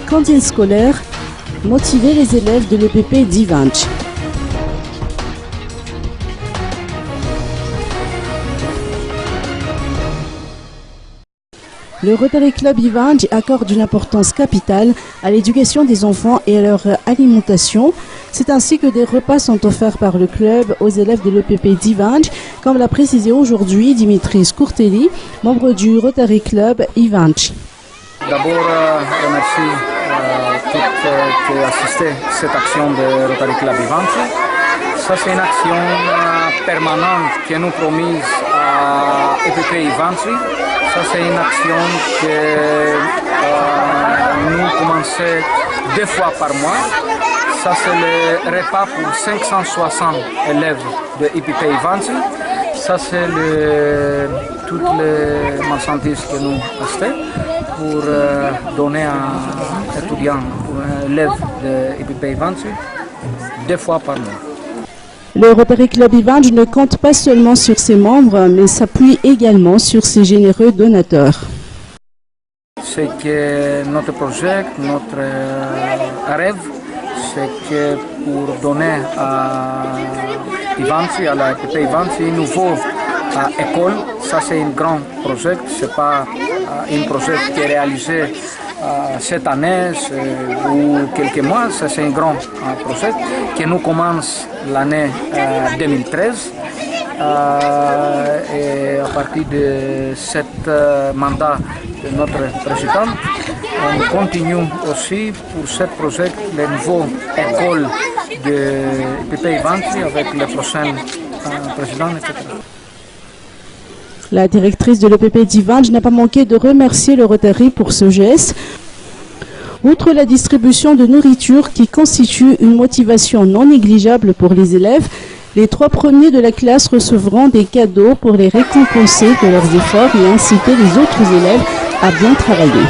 cantine scolaire, motiver les élèves de l'EPP d'Ivanč. Le Rotary Club Ivanč accorde une importance capitale à l'éducation des enfants et à leur alimentation. C'est ainsi que des repas sont offerts par le club aux élèves de l'EPP d'Ivanč, comme l'a précisé aujourd'hui Dimitris Courtelli, membre du Rotary Club Ivanč. D'abord, remercie tous qui ont assisté à cette action de Rotary Club Ivanč. Ça, c'est une action permanente que nous promise à EPP Ivanč. Ça, c'est une action que nous commençons 2 fois par mois. Ça, c'est le repas pour 560 élèves de EPP Ivanč. Ça, c'est toutes les marchandises que nous achetons pour donner à un étudiant ou un élève de EPP Ivanč 2 fois par mois. Le Rotary Club Ivanč ne compte pas seulement sur ses membres, mais s'appuie également sur ses généreux donateurs. C'est que notre projet, notre rêve, c'est que pour donner à Ivanč, à la EPP Ivanč, une nouvelle école. Ça, c'est un grand projet. Ce n'est pas un projet qui est réalisé cette année ou quelques mois. Ça, c'est un grand projet que nous commençons l'année 2013. Et à partir de ce mandat de notre président, on continue aussi pour ce projet les nouvelles écoles de EPP Ivanč avec les prochains présidents, etc. La directrice de l'EPP d'Ivanč n'a pas manqué de remercier le Rotary pour ce geste. Outre la distribution de nourriture qui constitue une motivation non négligeable pour les élèves, les 3 premiers de la classe recevront des cadeaux pour les récompenser de leurs efforts et inciter les autres élèves à bien travailler.